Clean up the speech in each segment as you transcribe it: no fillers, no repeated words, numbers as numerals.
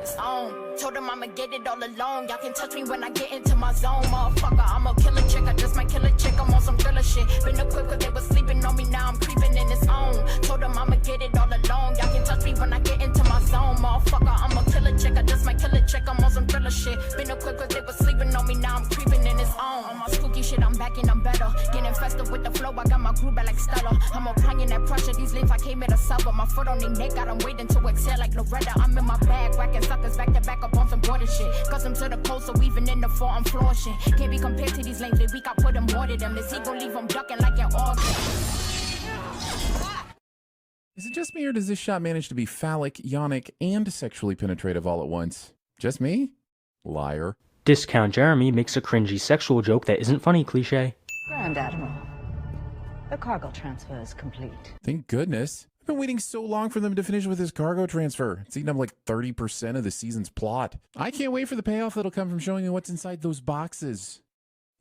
It's on. Told them I'ma get it all alone. Y'all can touch me when I get into my zone. Motherfucker, I'm a killer chick. I just might kill a chick. I'm on some thriller shit. Been equipped cause they was sleeping on me. Now I'm creeping in its own. Told them I'ma get it all alone. Y'all can touch me when I get into my zone. Motherfucker, I'm a killer chick. I just might kill a chick. I'm on some thriller shit. Been equipped cause they was sleeping on me. Now I'm creeping in its own. On my spooky shit, I'm back and I'm better. Getting festive with the flow. I got my groove back like Stella. I'm applying that pressure. These lips I came here to suffer. My foot on their neck. Got them waiting to exhale like Loretta. I'm in my bag. Whacking suckers back to back up on some border shit. Custom to the coast, so even in the fall, I'm flourishing. Can't be compared to these lanes. We got put them more to them. This he gon' leave them ducking like an organ. Is it just me, or does this shot manage to be phallic, yonic, and sexually penetrative all at once? Just me? Liar. Discount Jeremy makes a cringy sexual joke that isn't funny, cliche. Grand Admiral, the cargo transfer is complete. Thank goodness. I've been waiting so long for them to finish with this cargo transfer. It's eaten up like 30% of the season's plot. I can't wait for the payoff that'll come from showing me what's inside those boxes.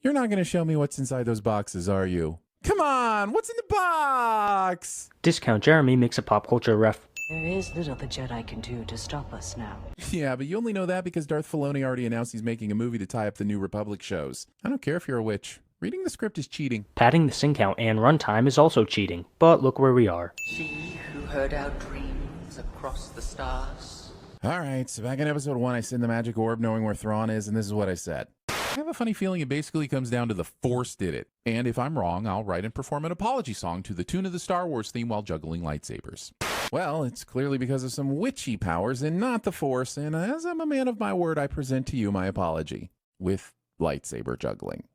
You're not going to show me what's inside those boxes, are you? Come on, what's in the box? Discount Jeremy makes a pop culture ref. There is little the Jedi can do to stop us now. Yeah, but you only know that because Darth Filoni already announced he's making a movie to tie up the New Republic shows. I don't care if you're a witch. Reading the script is cheating. Padding the scene count and runtime is also cheating, but look where we are. She who heard our dreams across the stars. Alright, so back in episode 1, I send the magic orb knowing where Thrawn is, and this is what I said. I have a funny feeling it basically comes down to the Force did it. And if I'm wrong, I'll write and perform an apology song to the tune of the Star Wars theme while juggling lightsabers. Well, it's clearly because of some witchy powers and not the Force, and as I'm a man of my word, I present to you my apology. With lightsaber juggling.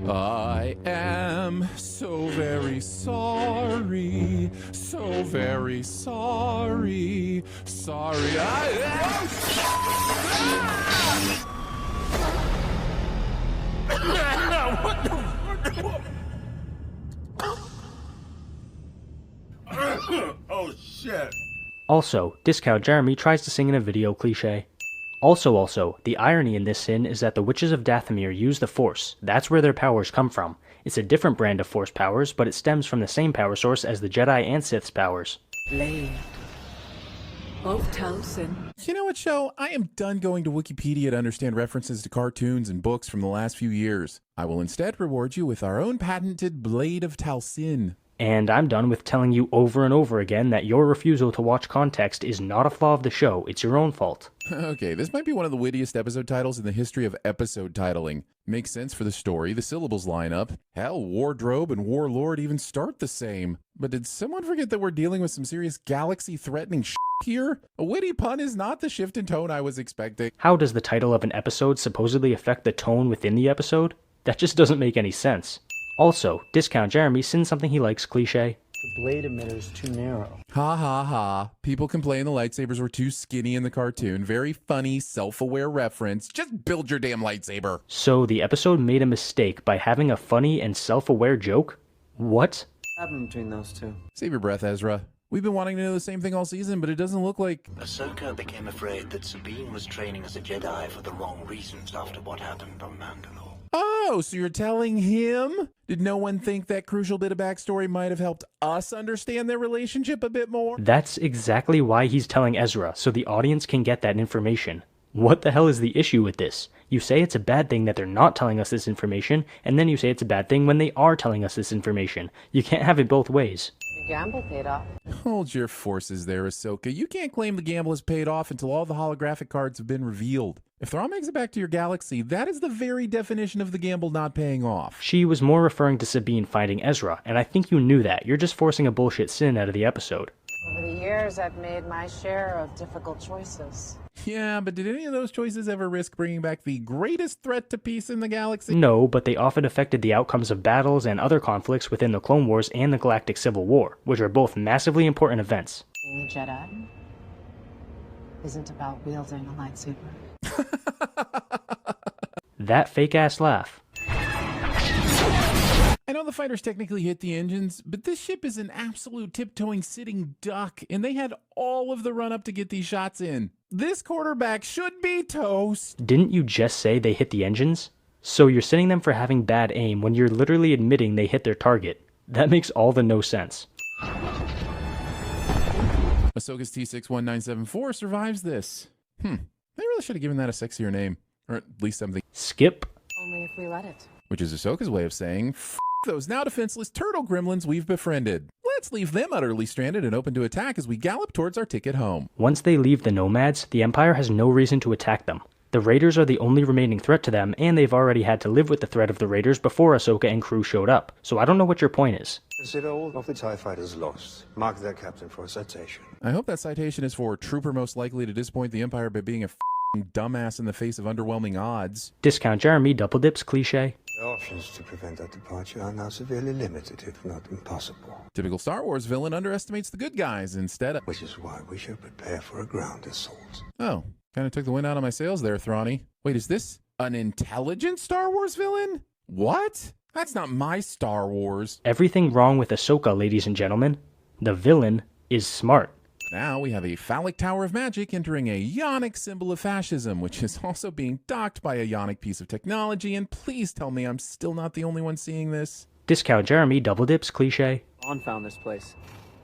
I am so very sorry, so very sorry, sorry I am. Oh shit. Also, Discount Jeremy tries to sing in a video cliche. Also, the irony in this sin is that the Witches of Dathomir use the Force. That's where their powers come from. It's a different brand of Force powers, but it stems from the same power source as the Jedi and Sith's powers. Blade. Both Towson. You know what, show? I am done going to Wikipedia to understand references to cartoons and books from the last few years. I will instead reward you with our own patented Blade of Talcin. And I'm done with telling you over and over again that your refusal to watch context is not a flaw of the show, it's your own fault. Okay, this might be one of the wittiest episode titles in the history of episode titling. Makes sense for the story, the syllables line up. Hell, Wardrobe and Warlord even start the same. But did someone forget that we're dealing with some serious galaxy-threatening shit here? A witty pun is not the shift in tone I was expecting. How does the title of an episode supposedly affect the tone within the episode? That just doesn't make any sense. Also, Discount Jeremy sends something he likes cliche. The blade emitter's too narrow. Ha ha ha. People complain the lightsabers were too skinny in the cartoon. Very funny, self-aware reference. Just build your damn lightsaber. So the episode made a mistake by having a funny and self-aware joke? What? What happened between those two? Save your breath, Ezra. We've been wanting to know the same thing all season, but it doesn't look like... Ahsoka became afraid that Sabine was training as a Jedi for the wrong reasons after what happened on Mandalore. Oh, so you're telling him? Did no one think that crucial bit of backstory might have helped us understand their relationship a bit more? That's exactly why he's telling Ezra, so the audience can get that information. What the hell is the issue with this? You say it's a bad thing that they're not telling us this information, and then you say it's a bad thing when they are telling us this information. You can't have it both ways. Your gamble paid off. Hold your forces there, Ahsoka. You can't claim the gamble has paid off until all the holographic cards have been revealed. If Thrawn makes it back to your galaxy, that is the very definition of the gamble not paying off. She was more referring to Sabine finding Ezra, and I think you knew that. You're just forcing a bullshit sin out of the episode. Over the years, I've made my share of difficult choices. Yeah, but did any of those choices ever risk bringing back the greatest threat to peace in the galaxy? No, but they often affected the outcomes of battles and other conflicts within the Clone Wars and the Galactic Civil War, which are both massively important events. Being a Jedi isn't about wielding a lightsaber. That fake-ass laugh. I know the fighters technically hit the engines, but this ship is an absolute tiptoeing sitting duck, and they had all of the run-up to get these shots in. This quarterback should be toast. Didn't you just say they hit the engines? So you're sitting them for having bad aim when you're literally admitting they hit their target. That makes all the no sense. Ahsoka's T61974 survives this. They really should have given that a sexier name. Or at least something. Skip. Only if we let it. Which is Ahsoka's way of saying, F those now defenseless turtle gremlins we've befriended. Let's leave them utterly stranded and open to attack as we gallop towards our ticket home. Once they leave the nomads, the Empire has no reason to attack them. The Raiders are the only remaining threat to them, and they've already had to live with the threat of the Raiders before Ahsoka and crew showed up, so I don't know what your point is. Consider all of the TIE fighters lost. Mark their captain for a citation. I hope that citation is for trooper most likely to disappoint the Empire by being a dumbass in the face of underwhelming odds. Discount Jeremy double dips cliche. The options to prevent that departure are now severely limited, if not impossible. Typical Star Wars villain underestimates the good guys instead of... Which is why we should prepare for a ground assault. Oh, kind of took the wind out of my sails there, Thrawny. Wait, is this an intelligent Star Wars villain? What? That's not my Star Wars. Everything wrong with Ahsoka, ladies and gentlemen. The villain is smart. Now we have a phallic tower of magic entering a yonic symbol of fascism, which is also being docked by a yonic piece of technology, and please tell me I'm still not the only one seeing this. Discount Jeremy double dips cliche. On found this place.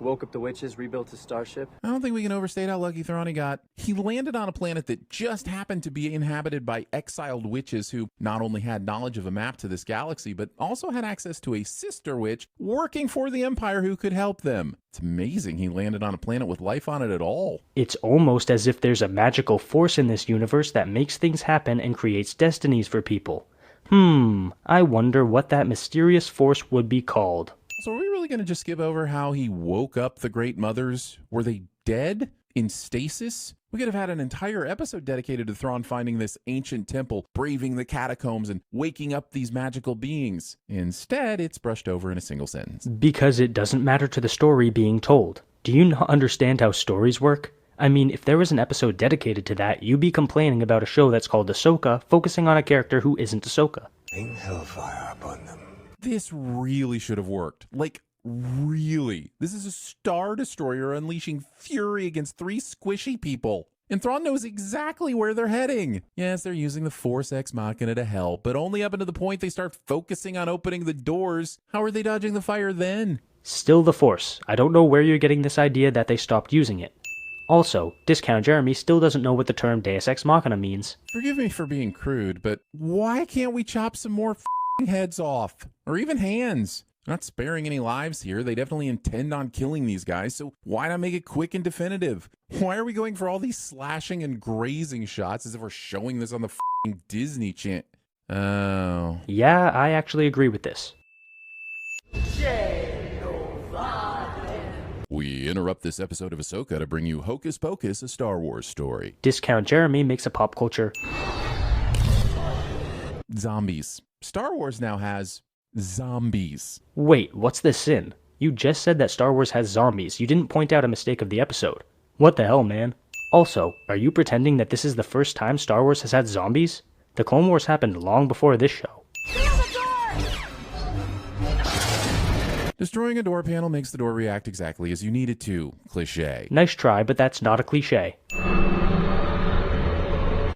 Woke up the witches, rebuilt his starship. I don't think we can overstate how lucky Thrawny got. He landed on a planet that just happened to be inhabited by exiled witches who not only had knowledge of a map to this galaxy, but also had access to a sister witch working for the Empire who could help them. It's amazing he landed on a planet with life on it at all. It's almost as if there's a magical force in this universe that makes things happen and creates destinies for people. I wonder what that mysterious force would be called. So are we really going to just skip over how he woke up the Great Mothers? Were they dead? In stasis? We could have had an entire episode dedicated to Thrawn finding this ancient temple, braving the catacombs, and waking up these magical beings. Instead, it's brushed over in a single sentence. Because it doesn't matter to the story being told. Do you not understand how stories work? I mean, if there was an episode dedicated to that, you'd be complaining about a show that's called Ahsoka, focusing on a character who isn't Ahsoka. Rain hellfire upon them. This really should have worked. Like, really. This is a Star Destroyer unleashing fury against 3 squishy people. And Thrawn knows exactly where they're heading. Yes, they're using the Force Ex Machina to help, but only up until the point they start focusing on opening the doors. How are they dodging the fire then? Still the Force. I don't know where you're getting this idea that they stopped using it. Also, Discount Jeremy still doesn't know what the term Deus Ex Machina means. Forgive me for being crude, but why can't we chop some more heads off? Or even hands? They're not sparing any lives here. They definitely intend on killing these guys, so why not make it quick and definitive? Why are we going for all these slashing and grazing shots as if we're showing this on the Disney Channel? Oh. Yeah, I actually agree with this. We interrupt this episode of Ahsoka to bring you Hocus Pocus, a Star Wars story. Discount Jeremy makes a pop culture. Zombies. Star Wars now has zombies. Wait, what's the sin? You just said that Star Wars has zombies. You didn't point out a mistake of the episode. What the hell, man? Also, are you pretending that this is the first time Star Wars has had zombies? The Clone Wars happened long before this show. Destroying a door panel makes the door react exactly as you need it to. Cliché. Nice try, but that's not a cliche.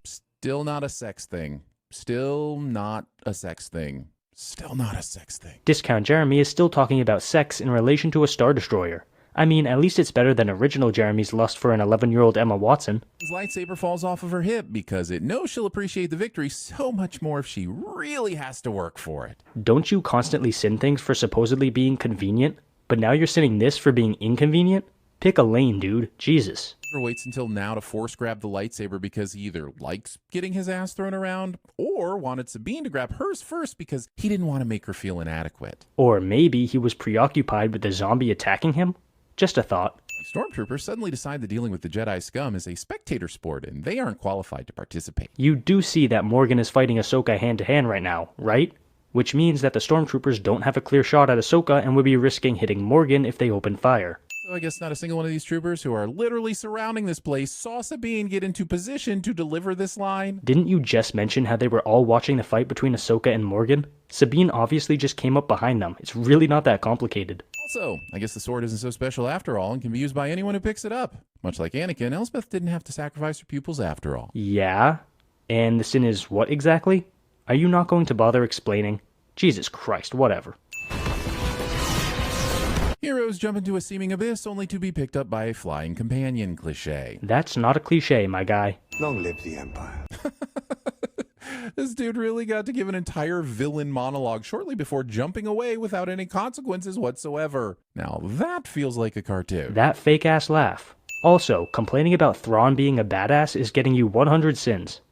Still not a sex thing. Still not a sex thing. Still not a sex thing. Discount Jeremy is still talking about sex in relation to a Star Destroyer. I mean, at least it's better than original Jeremy's lust for an 11-year-old Emma Watson. His lightsaber falls off of her hip because it knows she'll appreciate the victory so much more if she really has to work for it. Don't you constantly sin things for supposedly being convenient? But now you're sinning this for being inconvenient? Pick a lane, dude. Jesus. Waits until now to force grab the lightsaber because he either likes getting his ass thrown around or wanted Sabine to grab hers first because he didn't want to make her feel inadequate. Or maybe he was preoccupied with the zombie attacking him? Just a thought. Stormtroopers suddenly decide that dealing with the Jedi scum is a spectator sport and they aren't qualified to participate. You do see that Morgan is fighting Ahsoka hand-to-hand right now, right? Which means that the Stormtroopers don't have a clear shot at Ahsoka and would be risking hitting Morgan if they open fire. So I guess not a single one of these troopers who are literally surrounding this place saw Sabine get into position to deliver this line. Didn't you just mention how they were all watching the fight between Ahsoka and Morgan? Sabine obviously just came up behind them. It's really not that complicated. Also, I guess the sword isn't so special after all and can be used by anyone who picks it up. Much like Anakin, Elspeth didn't have to sacrifice her pupils after all. Yeah? And the sin is what exactly? Are you not going to bother explaining? Jesus Christ, whatever. Heroes jump into a seeming abyss only to be picked up by a flying companion cliche. That's not a cliche, my guy. Long live the Empire. This dude really got to give an entire villain monologue shortly before jumping away without any consequences whatsoever. Now that feels like a cartoon. That fake-ass laugh. Also, complaining about Thrawn being a badass is getting you 100 sins.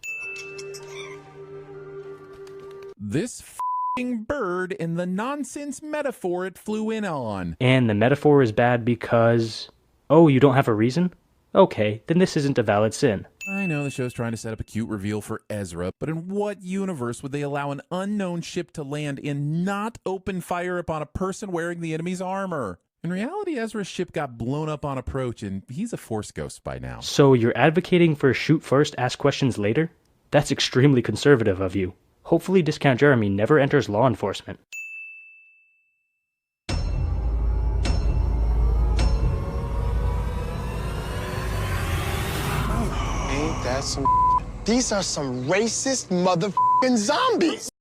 This f***ing bird and the nonsense metaphor it flew in on. And the metaphor is bad because... Oh, you don't have a reason? Okay, then this isn't a valid sin. I know the show's trying to set up a cute reveal for Ezra, but in what universe would they allow an unknown ship to land and not open fire upon a person wearing the enemy's armor? In reality, Ezra's ship got blown up on approach, and he's a Force ghost by now. So you're advocating for shoot first, ask questions later? That's extremely conservative of you. Hopefully Discount Jeremy never enters law enforcement. Ain't that some These are some racist motherfucking zombies!